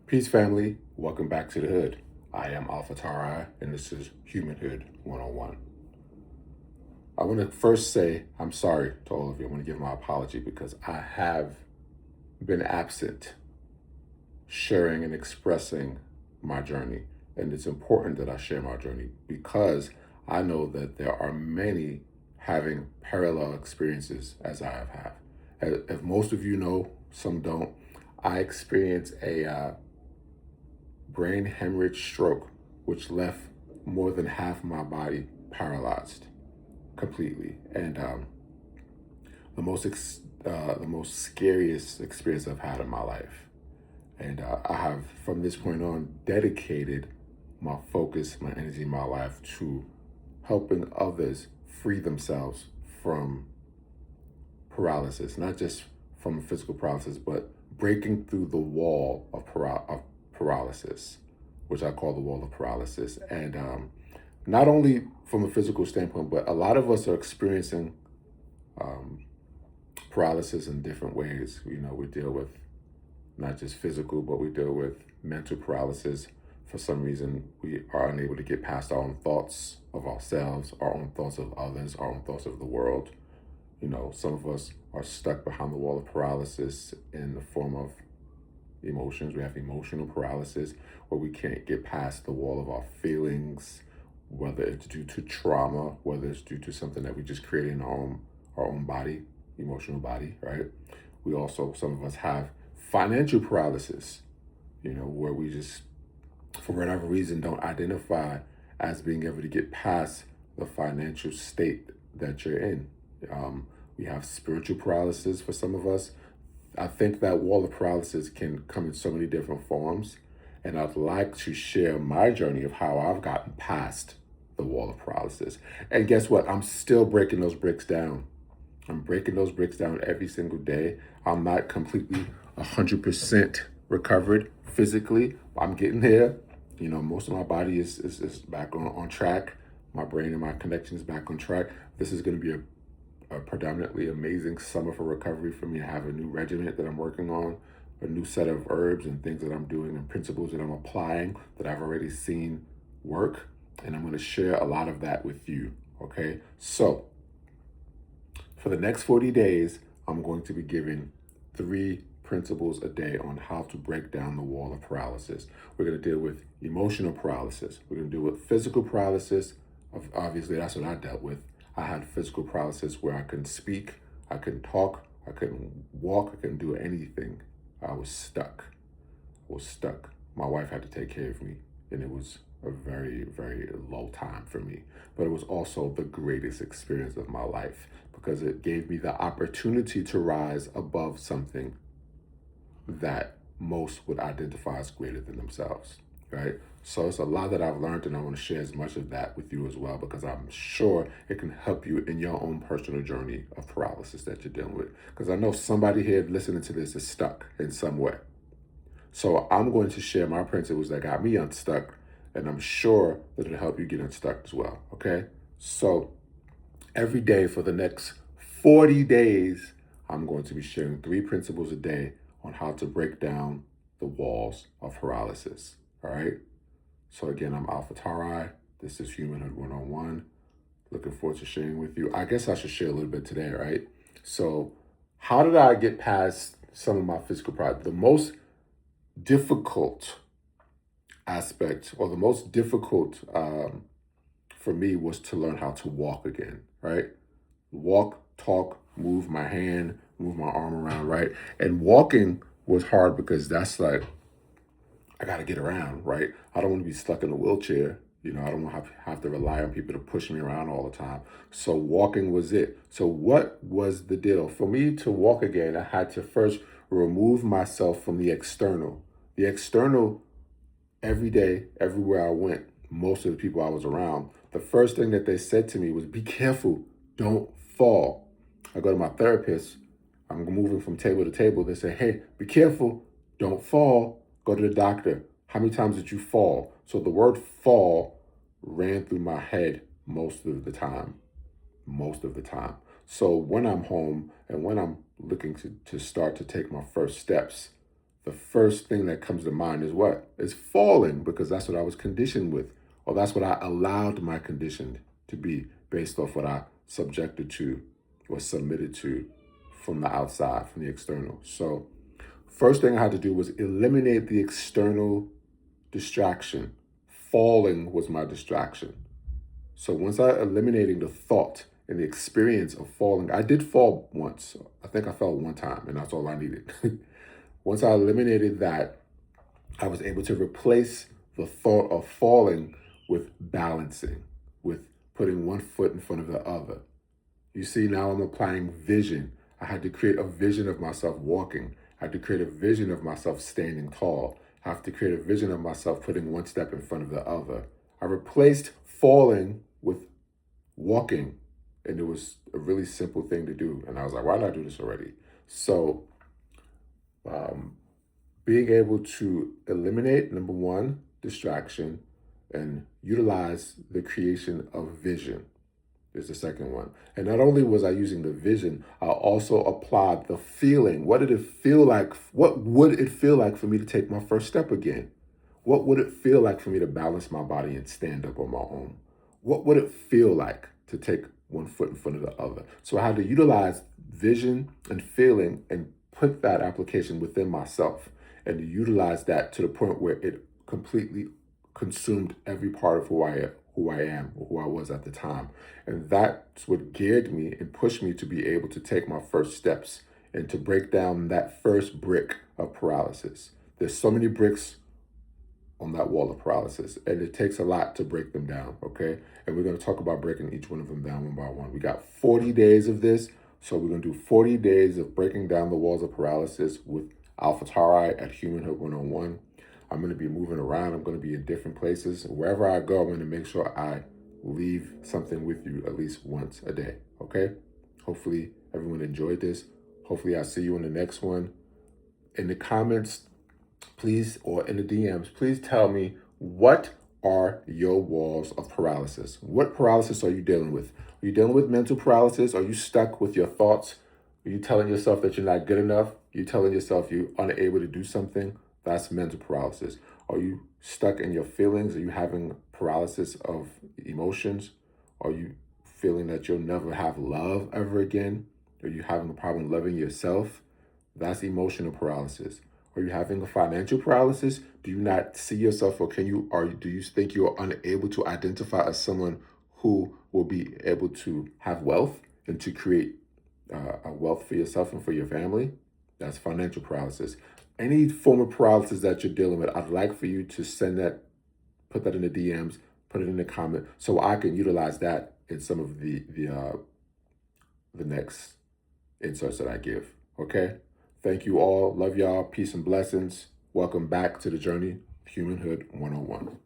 Peace, family. Welcome back to the Hood. I am Alpha Tarai, and this is Human Hood 101. I want to first say I'm sorry to all of you. I want to give my apology because I have been absent sharing and expressing my journey. And it's important that I share my journey because I know that there are many having parallel experiences as I have had. If most of you know, some don't, I experienced a brain hemorrhage stroke, which left more than half my body paralyzed completely. And the most scariest experience I've had in my life. And I have, from this point on, dedicated my focus, my energy, my life to helping others free themselves from paralysis, not just from physical paralysis, but breaking through the wall of paralysis, which I call the wall of paralysis. And not only from a physical standpoint, but a lot of us are experiencing um, paralysis in different ways. You know, we deal with not just physical, but we deal with mental paralysis. For some reason, we are unable to get past our own thoughts of ourselves, our own thoughts of others, our own thoughts of the world. You know, some of us are stuck behind the wall of paralysis in the form of emotions. We have emotional paralysis where we can't get past the wall of our feelings, whether it's due to trauma, whether it's due to something that we just created in our own body, emotional body, right? We also, some of us have financial paralysis, you know, where we just, for whatever reason, don't identify as being able to get past the financial state that you're in. We have spiritual paralysis for some of us. I think that wall of paralysis can come in so many different forms. And I'd like to share my journey of how I've gotten past the wall of paralysis. And guess what? I'm still breaking those bricks down. I'm breaking those bricks down every single day. I'm not completely 100% recovered physically. I'm getting there. You know, most of my body is back on track. My brain and my connection is back on track. This is going to be a predominantly amazing summer for recovery for me. I have a new regimen that I'm working on, a new set of herbs and things that I'm doing and principles that I'm applying that I've already seen work. And I'm going to share a lot of that with you. Okay. So for the next 40 days, I'm going to be giving 3 principles a day on how to break down the wall of paralysis. We're going to deal with emotional paralysis. We're going to deal with physical paralysis. Obviously, that's what I dealt with. I had physical paralysis where I couldn't speak, I couldn't talk, I couldn't walk, I couldn't do anything. I was stuck. My wife had to take care of me, and it was a very, very low time for me. But it was also the greatest experience of my life because it gave me the opportunity to rise above something that most would identify as greater than themselves, right? So it's a lot that I've learned, and I want to share as much of that with you as well because I'm sure it can help you in your own personal journey of paralysis that you're dealing with. Because I know somebody here listening to this is stuck in some way. So I'm going to share my principles that got me unstuck, and I'm sure that it'll help you get unstuck as well, okay? So every day for the next 40 days, I'm going to be sharing 3 principles a day on how to break down the walls of paralysis. All right. So again, I'm Alpha Tarai. This is Humanhood 101. Looking forward to sharing with you. I guess I should share a little bit today, right? So, how did I get past some of my physical problems? The most difficult aspect, or the most difficult for me, was to learn how to walk again, right? Walk, talk, move my hand, move my arm around, right? And walking was hard because that's like, I got to get around, right? I don't want to be stuck in a wheelchair. You know, I don't want to have to rely on people to push me around all the time. So walking was it. So what was the deal? For me to walk again, I had to first remove myself from the external. The external, every day, everywhere I went, most of the people I was around, the first thing that they said to me was, be careful, don't fall. I go to my therapist, I'm moving from table to table. They say, hey, be careful, don't fall. Go to the doctor. How many times did you fall? So the word fall ran through my head most of the time. Most of the time. So when I'm home and when I'm looking to start to take my first steps, the first thing that comes to mind is what? Is falling, because that's what I was conditioned with, or that's what I allowed my condition to be based off what I subjected to or submitted to from the outside, from the external. So first thing I had to do was eliminate the external distraction. Falling was my distraction. So once I eliminated the thought and the experience of falling, I did fall once. I think I fell one time, and that's all I needed. Once I eliminated that, I was able to replace the thought of falling with balancing, with putting one foot in front of the other. You see, now I'm applying vision. I had to create a vision of myself walking. I had to create a vision of myself standing tall. I have to create a vision of myself putting one step in front of the other. I replaced falling with walking, and it was a really simple thing to do. And I was like, why did I do this already? So being able to eliminate, number one, distraction, and utilize the creation of vision is the second one. And not only was I using the vision, I also applied the feeling. What did it feel like? What would it feel like for me to take my first step again? What would it feel like for me to balance my body and stand up on my own? What would it feel like to take one foot in front of the other? So I had to utilize vision and feeling and put that application within myself and utilize that to the point where it completely consumed every part of who I am, or who I was at the time. And that's what geared me and pushed me to be able to take my first steps and to break down that first brick of paralysis. There's so many bricks on that wall of paralysis, and it takes a lot to break them down, okay? And we're going to talk about breaking each one of them down one by one. We got 40 days of this, so we're going to do 40 days of breaking down the walls of paralysis with Alpha Tauri at Humanhood 101. I'm going to be moving around. I'm going to be in different places. Wherever I go, I'm going to make sure I leave something with you at least once a day, okay? Hopefully everyone enjoyed this. Hopefully I'll see you in the next one. In the comments, please, or in the DMs, please tell me, what are your walls of paralysis? What paralysis are you dealing with? Are you dealing with mental paralysis? Are you stuck with your thoughts? Are you telling yourself that you're not good enough? Are you telling yourself you're unable to do something? That's mental paralysis. Are you stuck in your feelings? Are you having paralysis of emotions? Are you feeling that you'll never have love ever again? Are you having a problem loving yourself? That's emotional paralysis. Are you having a financial paralysis? Do you not see yourself, or do you think you are unable to identify as someone who will be able to have wealth and to create a wealth for yourself and for your family? That's financial paralysis. Any form of paralysis that you're dealing with, I'd like for you to put that in the DMs, put it in the comment, so I can utilize that in some of the next inserts that I give. Okay? Thank you all. Love y'all. Peace and blessings. Welcome back to the journey, Humanhood 101.